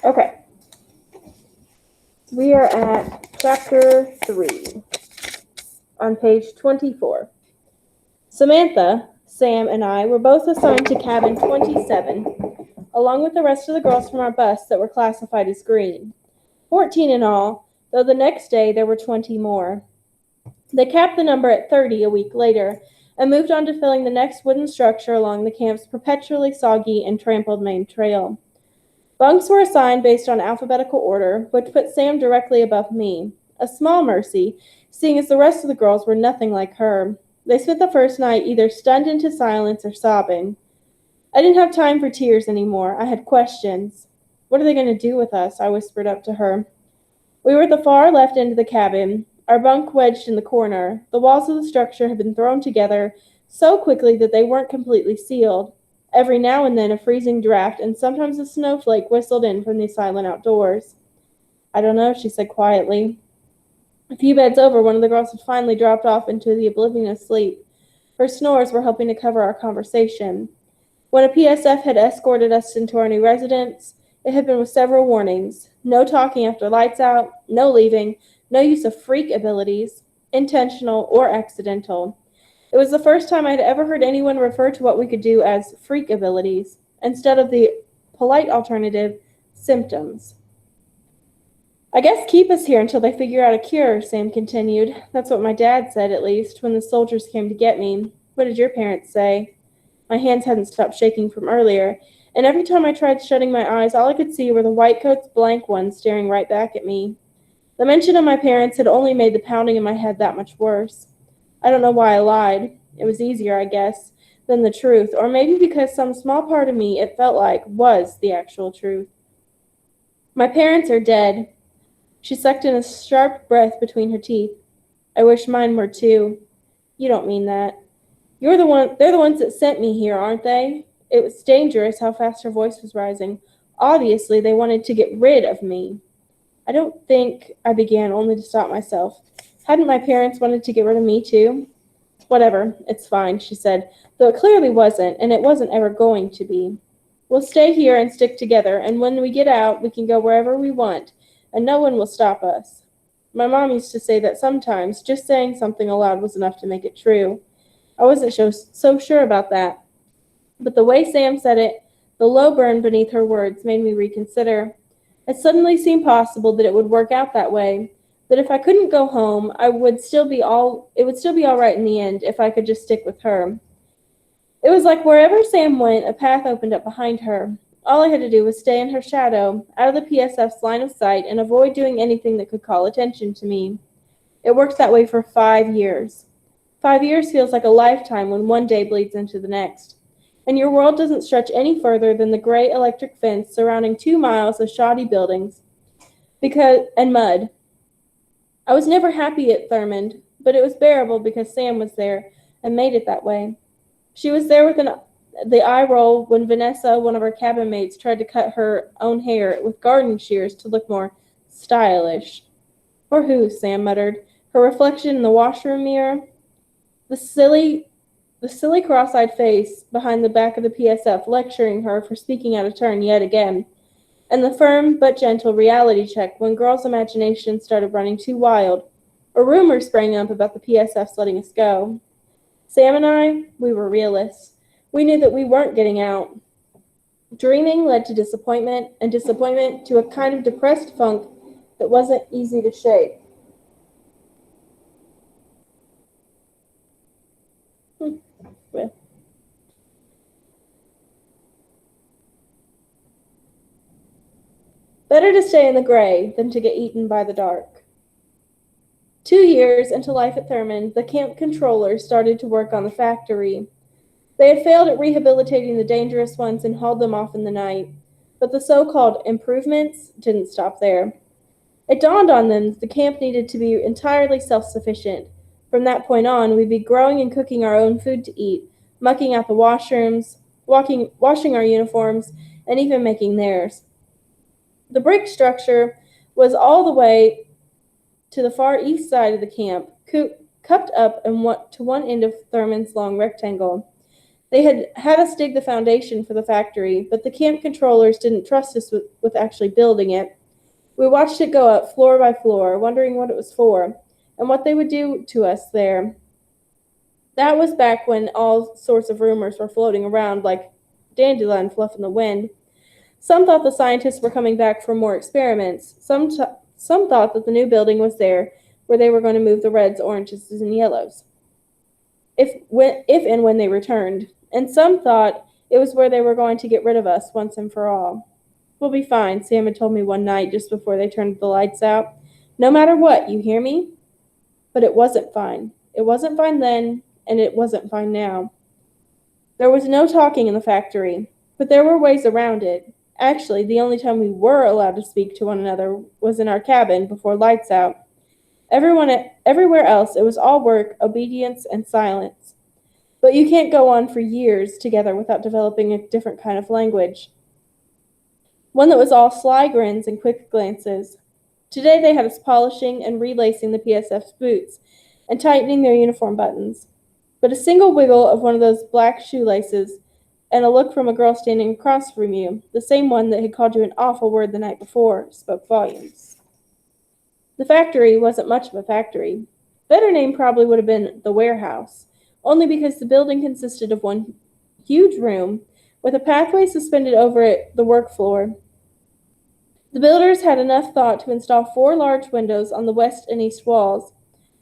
Okay. We are at chapter 3 on page 24. Samantha, Sam, and I were both assigned to cabin 27, along with the rest of the girls from our bus that were classified as green. 14 in all, though the next day there were 20 more. They capped the number at 30 a week later and moved on to filling the next wooden structure along the camp's perpetually soggy and trampled main trail. Bunks were assigned based on alphabetical order, which put Sam directly above me. A small mercy, seeing as the rest of the girls were nothing like her. They spent the first night either stunned into silence or sobbing. I didn't have time for tears anymore. I had questions. What are they going to do with us? I whispered up to her. We were at the far left end of the cabin, our bunk wedged in the corner. The walls of the structure had been thrown together so quickly that they weren't completely sealed. Every now and then a freezing draft and sometimes a snowflake whistled in from the silent outdoors. I don't know, she said quietly. A few beds over, one of the girls had finally dropped off into the oblivion of sleep. Her snores were helping to cover our conversation. When a PSF had escorted us into our new residence, it had been with several warnings. No talking after lights out, no leaving, no use of freak abilities, intentional or accidental. It was the first time I had ever heard anyone refer to what we could do as freak abilities, instead of the polite alternative, symptoms. I guess keep us here until they figure out a cure, Sam continued. That's what my dad said, at least, when the soldiers came to get me. What did your parents say? My hands hadn't stopped shaking from earlier, and every time I tried shutting my eyes, all I could see were the white coat's blank ones staring right back at me. The mention of my parents had only made the pounding in my head that much worse. I don't know why I lied. It was easier, I guess, than the truth, or maybe because some small part of me, it felt like, was the actual truth. My parents are dead. She sucked in a sharp breath between her teeth. I wish mine were too. You don't mean that. They're the ones that sent me here, aren't they? It was dangerous how fast her voice was rising. Obviously, they wanted to get rid of me. I don't think, I began, only to stop myself. Hadn't my parents wanted to get rid of me too? Whatever, it's fine, she said, though it clearly wasn't, and it wasn't ever going to be. We'll stay here and stick together, and when we get out, we can go wherever we want, and no one will stop us. My mom used to say that sometimes just saying something aloud was enough to make it true. I wasn't so sure about that. But the way Sam said it, the low burn beneath her words, made me reconsider. It suddenly seemed possible that it would work out that way, that if I couldn't go home, it would still be all right in the end if I could just stick with her. It was like wherever Sam went, a path opened up behind her. All I had to do was stay in her shadow, out of the PSF's line of sight, and avoid doing anything that could call attention to me. It worked that way for 5 years. 5 years feels like a lifetime when one day bleeds into the next. And your world doesn't stretch any further than the gray electric fence surrounding 2 miles of shoddy buildings and mud. I was never happy at Thurmond, but it was bearable because Sam was there and made it that way. She was there with the eye roll when Vanessa, one of her cabin mates, tried to cut her own hair with garden shears to look more stylish. For who? Sam muttered. Her reflection in the washroom mirror? The silly cross-eyed face behind the back of the PSF lecturing her for speaking out of turn yet again, and the firm but gentle reality check when girls' imaginations started running too wild, or rumors sprang up about the PSF's letting us go. Sam and I, we were realists. We knew that we weren't getting out. Dreaming led to disappointment, and disappointment to a kind of depressed funk that wasn't easy to shake. Better to stay in the gray than to get eaten by the dark. 2 years into life at Thurmond, the camp controllers started to work on the factory. They had failed at rehabilitating the dangerous ones and hauled them off in the night, but the so-called improvements didn't stop there. It dawned on them that the camp needed to be entirely self-sufficient. From that point on, we'd be growing and cooking our own food to eat, mucking out the washrooms, washing our uniforms, and even making theirs. The brick structure was all the way to the far east side of the camp, cupped up to one end of Thurman's long rectangle. They had had us dig the foundation for the factory, but the camp controllers didn't trust us with actually building it. We watched it go up floor by floor, wondering what it was for, and what they would do to us there. That was back when all sorts of rumors were floating around like dandelion fluff in the wind. Some thought the scientists were coming back for more experiments. Some thought that the new building was there, where they were going to move the reds, oranges, and yellows, if and when they returned. And some thought it was where they were going to get rid of us once and for all. We'll be fine, Sam had told me one night just before they turned the lights out. No matter what, you hear me? But it wasn't fine. It wasn't fine then, and it wasn't fine now. There was no talking in the factory, but there were ways around it. Actually, the only time we were allowed to speak to one another was in our cabin before lights out. Everywhere else, it was all work, obedience, and silence. But you can't go on for years together without developing a different kind of language. One that was all sly grins and quick glances. Today they had us polishing and relacing the PSF's boots and tightening their uniform buttons. But a single wiggle of one of those black shoelaces and a look from a girl standing across from you, the same one that had called you an awful word the night before, spoke volumes. The factory wasn't much of a factory. Better name probably would have been the warehouse, only because the building consisted of one huge room with a pathway suspended over it, the work floor. The builders had enough thought to install 4 large windows on the west and east walls,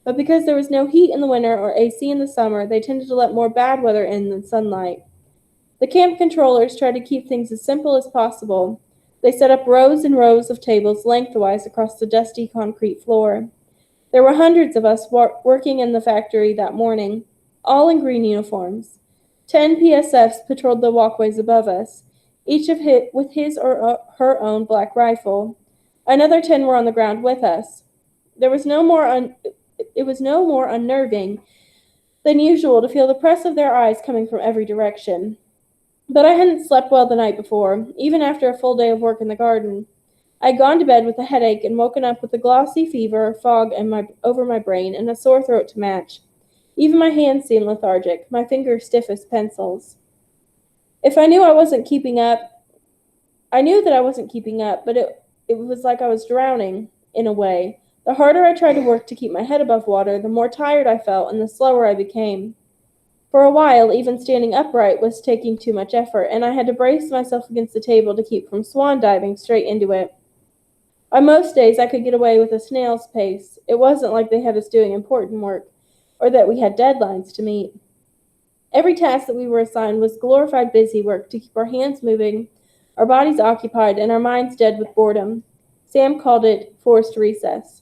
but because there was no heat in the winter or AC in the summer, they tended to let more bad weather in than sunlight. The camp controllers tried to keep things as simple as possible. They set up rows and rows of tables lengthwise across the dusty concrete floor. There were hundreds of us working in the factory that morning, all in green uniforms. 10 PSFs patrolled the walkways above us, each with his or her own black rifle. Another 10 were on the ground with us. It was no more unnerving than usual to feel the press of their eyes coming from every direction. But I hadn't slept well the night before, even after a full day of work in the garden. I'd gone to bed with a headache and woken up with a glossy fever, fog over my brain, and a sore throat to match. Even my hands seemed lethargic, my fingers stiff as pencils. If I knew I wasn't keeping up, I knew that I wasn't keeping up, but it was like I was drowning, in a way. The harder I tried to work to keep my head above water, the more tired I felt and the slower I became. For a while, even standing upright was taking too much effort, and I had to brace myself against the table to keep from swan diving straight into it. On most days, I could get away with a snail's pace. It wasn't like they had us doing important work, or that we had deadlines to meet. Every task that we were assigned was glorified busy work to keep our hands moving, our bodies occupied, and our minds dead with boredom. Sam called it forced recess.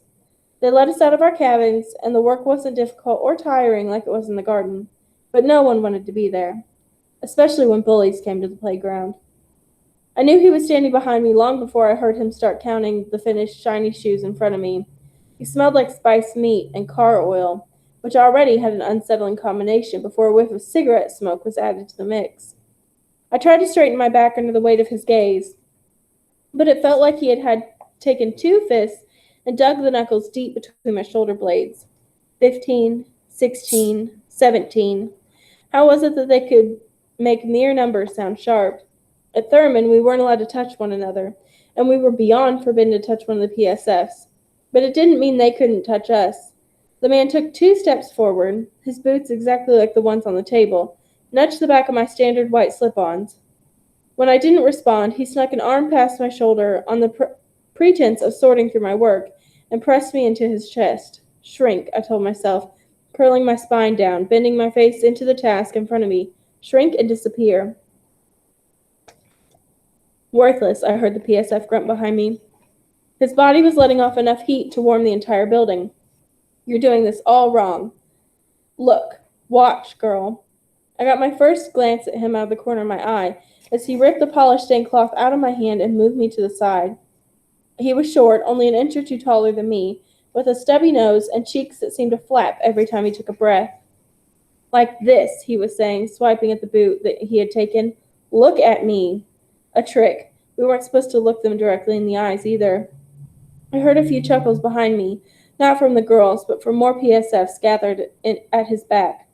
They let us out of our cabins, and the work wasn't difficult or tiring like it was in the garden. But no one wanted to be there, especially when bullies came to the playground. I knew he was standing behind me long before I heard him start counting the finished shiny shoes in front of me. He smelled like spiced meat and car oil, which already had an unsettling combination before a whiff of cigarette smoke was added to the mix. I tried to straighten my back under the weight of his gaze, but it felt like he had taken 2 fists and dug the knuckles deep between my shoulder blades. 15, 16, 17. How was it that they could make mere numbers sound sharp? At Thurman, we weren't allowed to touch one another, and we were beyond forbidden to touch one of the PSFs. But it didn't mean they couldn't touch us. The man took 2 steps forward, his boots exactly like the ones on the table, nudged the back of my standard white slip-ons. When I didn't respond, he snuck an arm past my shoulder on the pretense of sorting through my work, and pressed me into his chest. Shrink, I told myself, curling my spine down, bending my face into the task in front of me. Shrink and disappear. Worthless, I heard the PSF grunt behind me. His body was letting off enough heat to warm the entire building. You're doing this all wrong. Look, watch, girl. I got my first glance at him out of the corner of my eye as he ripped the polish-stained cloth out of my hand and moved me to the side. He was short, only an inch or 2 taller than me, with a stubby nose and cheeks that seemed to flap every time he took a breath. Like this, he was saying, swiping at the boot that he had taken. Look at me. A trick. We weren't supposed to look them directly in the eyes either. I heard a few chuckles behind me. Not from the girls, but from more PSFs gathered at his back.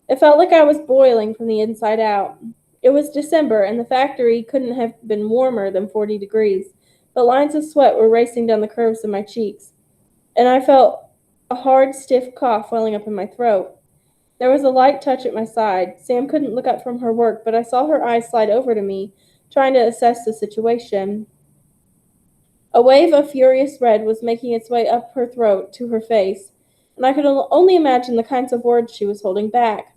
It felt like I was boiling from the inside out. It was December, and the factory couldn't have been warmer than 40 degrees, but lines of sweat were racing down the curves of my cheeks, and I felt a hard, stiff cough welling up in my throat. There was a light touch at my side. Sam couldn't look up from her work, but I saw her eyes slide over to me, trying to assess the situation. A wave of furious red was making its way up her throat to her face, and I could only imagine the kinds of words she was holding back.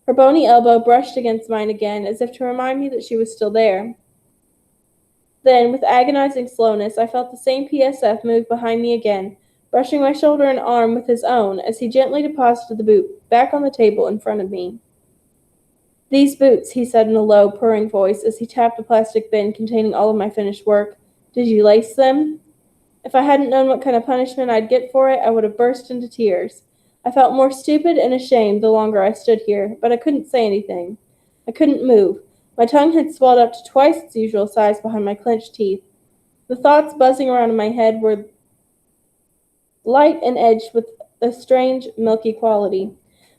Her bony elbow brushed against mine again, as if to remind me that she was still there. Then, with agonizing slowness, I felt the same PSF move behind me again, brushing my shoulder and arm with his own as he gently deposited the boot back on the table in front of me. "These boots," he said in a low, purring voice as he tapped a plastic bin containing all of my finished work. "Did you lace them?" If I hadn't known what kind of punishment I'd get for it, I would have burst into tears. I felt more stupid and ashamed the longer I stood here, but I couldn't say anything. I couldn't move. My tongue had swelled up to twice its usual size behind my clenched teeth. The thoughts buzzing around in my head were light and edged with a strange, milky quality.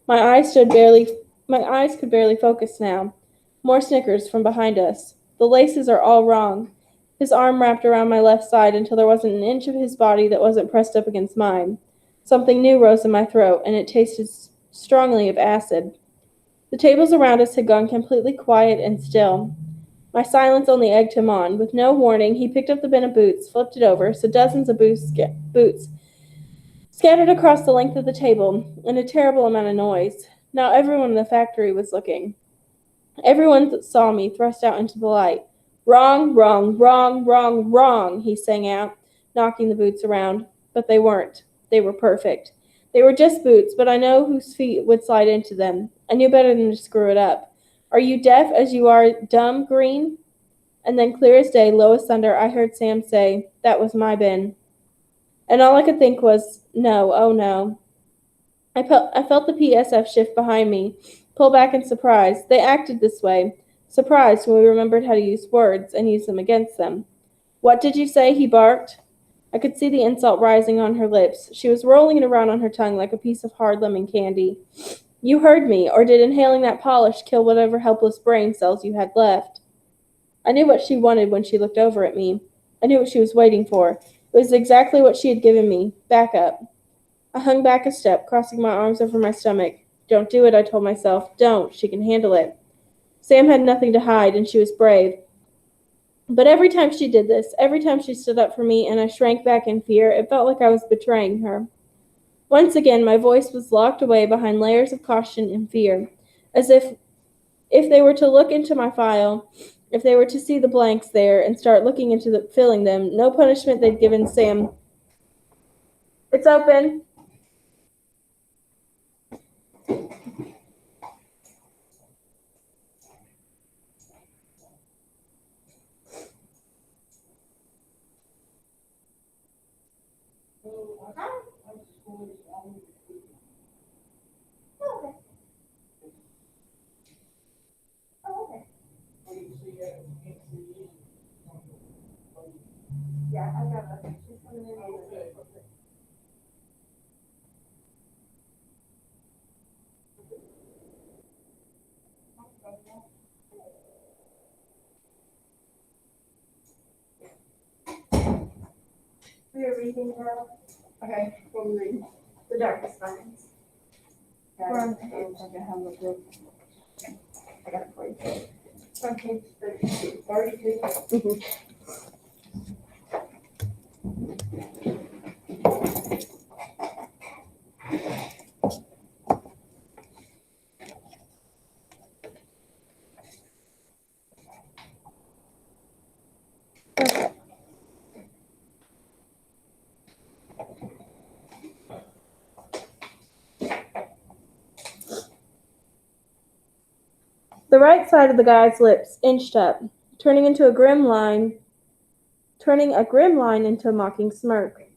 My eyes could barely focus now. More snickers from behind us. "The laces are all wrong." His arm wrapped around my left side until there wasn't an inch of his body that wasn't pressed up against mine. Something new rose in my throat, and it tasted strongly of acid. The tables around us had gone completely quiet and still. My silence only egged him on. With no warning, he picked up the bin of boots, flipped it over, so dozens of boots scattered across the length of the table, and a terrible amount of noise. Now everyone in the factory was looking. Everyone that saw me thrust out into the light. "Wrong, wrong, wrong, wrong, wrong," he sang out, knocking the boots around. But they weren't. They were perfect. They were just boots, but I know whose feet would slide into them. I knew better than to screw it up. "Are you deaf as you are dumb, Green?" And then, clear as day, low as thunder, I heard Sam say, "That was my bin." And all I could think was, no, oh no. I felt the PSF shift behind me, pull back in surprise. They acted this way, surprised when we remembered how to use words and use them against them. "What did you say?" he barked. I could see the insult rising on her lips. She was rolling it around on her tongue like a piece of hard lemon candy. "You heard me, or did inhaling that polish kill whatever helpless brain cells you had left?" I knew what she wanted when she looked over at me. I knew what she was waiting for. It was exactly what she had given me. Back up. I hung back a step, crossing my arms over my stomach. "Don't do it," I told myself. "Don't. She can handle it." Sam had nothing to hide, and she was brave. But every time she did this, every time she stood up for me and I shrank back in fear, it felt like I was betraying her. Once again, my voice was locked away behind layers of caution and fear, as if they were to look into my file, if they were to see the blanks there and start looking into filling them, no punishment they'd given Sam. "It's open." Yeah, I got it. She's coming in. We are reading now. Okay, what are we reading? The Darkest Minds. We're on page. I got it for you. It's on page 32. 32. Okay. The right side of the guy's lips inched up, turning a grim line into a mocking smirk.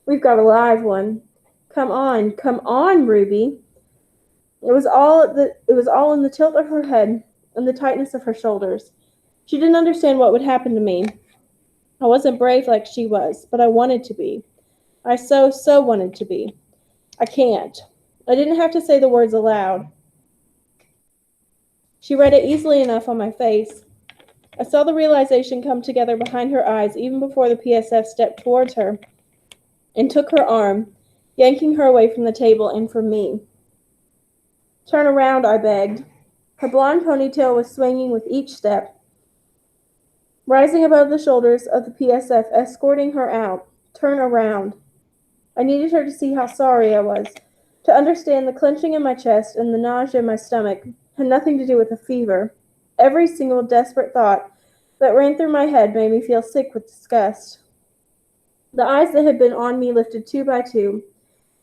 "We've got a live one. Come on, Ruby." It was all in the tilt of her head and the tightness of her shoulders. She didn't understand what would happen to me. I wasn't brave like she was, but I wanted to be. I so wanted to be. I can't. I didn't have to say the words aloud. She read it easily enough on my face. I saw the realization come together behind her eyes even before the PSF stepped towards her and took her arm, yanking her away from the table and from me. Turn around, I begged. Her blonde ponytail was swinging with each step, rising above the shoulders of the PSF, escorting her out. Turn around. I needed her to see how sorry I was, to understand the clenching in my chest and the nausea in my stomach had nothing to do with the fever. Every single desperate thought that ran through my head made me feel sick with disgust. The eyes that had been on me lifted two by two,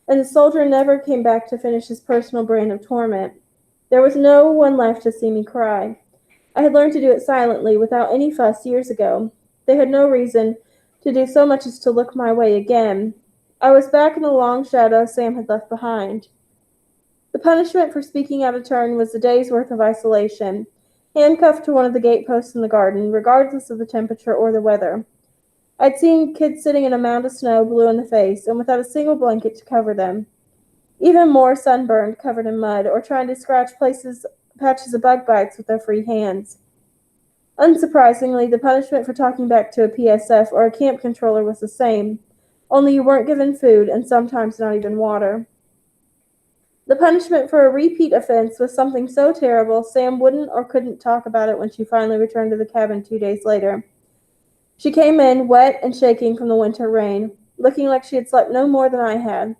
and the soldier never came back to finish his personal brand of torment. There was no one left to see me cry. I had learned to do it silently, without any fuss, years ago. They had no reason to do so much as to look my way again. I was back in the long shadow Sam had left behind. The punishment for speaking out of turn was a day's worth of isolation, handcuffed to one of the gateposts in the garden, regardless of the temperature or the weather. I'd seen kids sitting in a mound of snow, blue in the face, and without a single blanket to cover them. Even more sunburned, covered in mud, or trying to scratch patches of bug bites with their free hands. Unsurprisingly, the punishment for talking back to a PSF or a camp controller was the same, only you weren't given food and sometimes not even water. The punishment for a repeat offense was something so terrible Sam wouldn't or couldn't talk about it when she finally returned to the cabin 2 days later. She came in, wet and shaking from the winter rain, looking like she had slept no more than I had.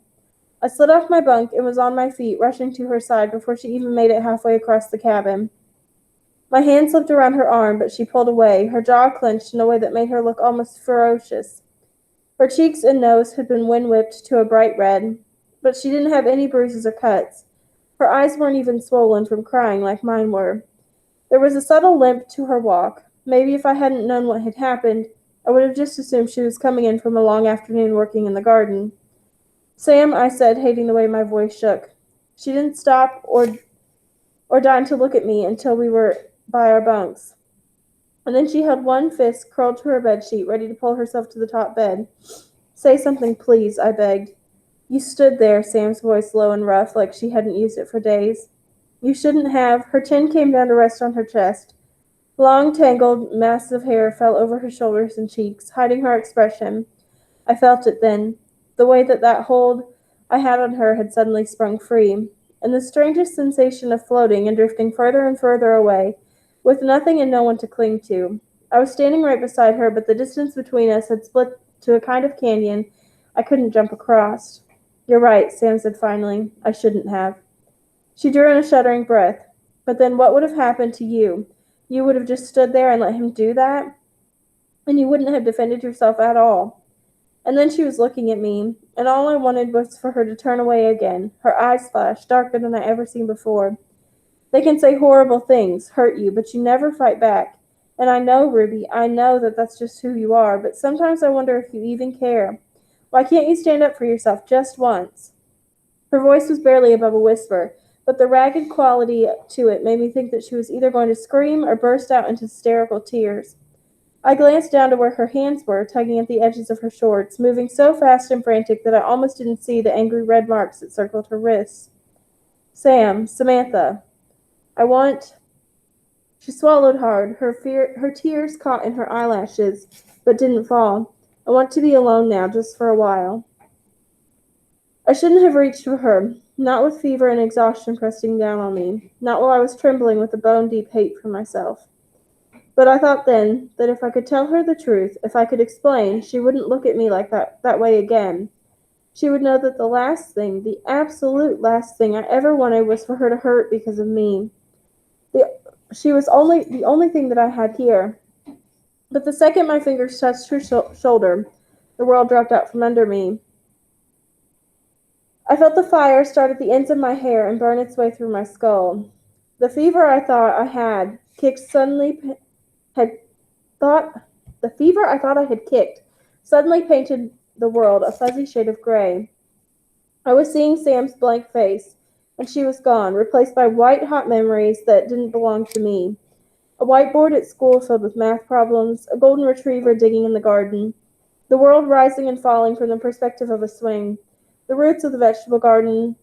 I slid off my bunk and was on my feet, rushing to her side before she even made it halfway across the cabin. My hand slipped around her arm, but she pulled away, her jaw clenched in a way that made her look almost ferocious. Her cheeks and nose had been wind-whipped to a bright red, but she didn't have any bruises or cuts. Her eyes weren't even swollen from crying like mine were. There was a subtle limp to her walk. Maybe if I hadn't known what had happened, I would have just assumed she was coming in from a long afternoon working in the garden. Sam, I said, hating the way my voice shook. She didn't stop or deign to look at me until we were by our bunks. And then she held one fist curled to her bedsheet, ready to pull herself to the top bed. Say something, please, I begged. You stood there, Sam's voice low and rough, like she hadn't used it for days. You shouldn't have. Her chin came down to rest on her chest. Long, tangled, masses of hair fell over her shoulders and cheeks, hiding her expression. I felt it then, the way that hold I had on her had suddenly sprung free, and the strangest sensation of floating and drifting further and further away, with nothing and no one to cling to. I was standing right beside her, but the distance between us had split to a kind of canyon I couldn't jump across. You're right, Sam said finally. I shouldn't have. She drew in a shuddering breath. But then what would have happened to you? You would have just stood there and let him do that? And you wouldn't have defended yourself at all. And then she was looking at me, and all I wanted was for her to turn away again. Her eyes flashed, darker than I ever seen before. They can say horrible things, hurt you, but you never fight back. And I know, Ruby, I know that that's just who you are, but sometimes I wonder if you even care. Why can't you stand up for yourself just once? Her voice was barely above a whisper, but the ragged quality to it made me think that she was either going to scream or burst out into hysterical tears. I glanced down to where her hands were, tugging at the edges of her shorts, moving so fast and frantic that I almost didn't see the angry red marks that circled her wrists. Samantha, I want... She swallowed hard, her tears caught in her eyelashes, but didn't fall. I want to be alone now, just for a while. I shouldn't have reached for her, not with fever and exhaustion pressing down on me, not while I was trembling with a bone-deep hate for myself. But I thought then that if I could tell her the truth, if I could explain, she wouldn't look at me like that way again. She would know that the last thing, the absolute last thing I ever wanted was for her to hurt because of me. She was the only thing that I had here. But the second my fingers touched her shoulder, the world dropped out from under me. I felt the fire start at the ends of my hair and burn its way through my skull. The fever I thought I had kicked suddenly painted the world a fuzzy shade of gray. I was seeing Sam's blank face, and she was gone, replaced by white-hot memories that didn't belong to me. A whiteboard at school filled with math problems, a golden retriever digging in the garden, The world rising and falling from the perspective of a swing. The roots of the vegetable garden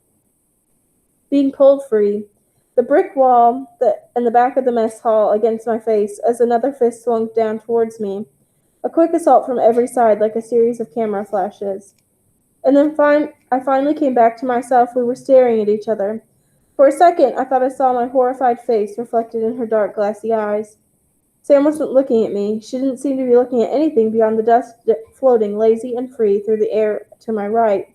being pulled free. The brick wall and the back of the mess hall against my face as another fist swung down towards me. A quick assault from every side like a series of camera flashes. And then I finally came back to myself. We were staring at each other. For a second, I thought I saw my horrified face reflected in her dark, glassy eyes. Sam wasn't looking at me. She didn't seem to be looking at anything beyond the dust floating lazy and free through the air to my right.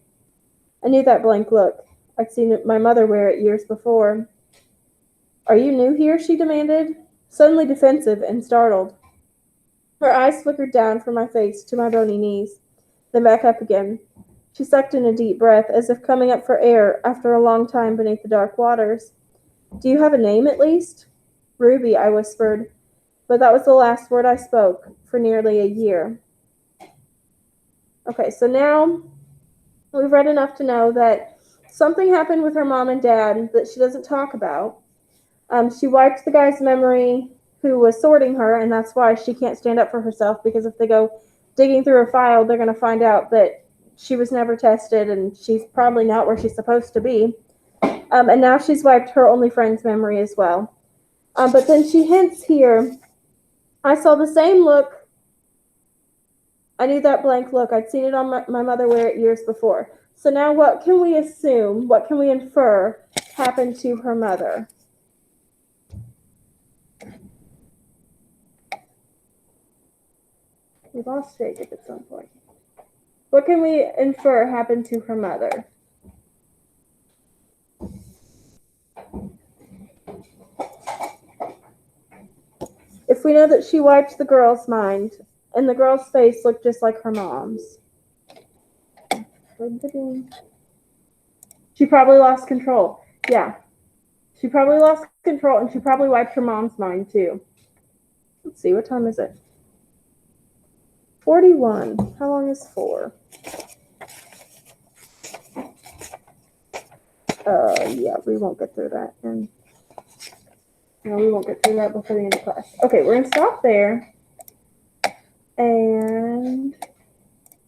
I knew that blank look. I'd seen my mother wear it years before. Are you new here? She demanded, suddenly defensive and startled. Her eyes flickered down from my face to my bony knees, then back up again. She sucked in a deep breath, as if coming up for air after a long time beneath the dark waters. Do you have a name, at least? Ruby, I whispered, but that was the last word I spoke for nearly a year. Okay, so now we've read enough to know that something happened with her mom and dad that she doesn't talk about. She wiped the guy's memory who was sorting her, and that's why she can't stand up for herself, because if they go digging through her file, they're going to find out that she was never tested and she's probably not where she's supposed to be. And now she's wiped her only friend's memory as well. But then she hints here, I saw the same look. I knew that blank look. I'd seen it on my mother wear it years before. So now what can we assume, what can we infer happened to her mother? We lost Jacob at some point. What can we infer happened to her mother? If we know that she wiped the girl's mind, and the girl's face looked just like her mom's. She probably lost control. Yeah. She probably lost control, and she probably wiped her mom's mind, too. Let's see, what time is it? 41. How long is 4? Yeah, we won't get through that. And no, we won't get through that before the end of class. Okay, we're going to stop there. And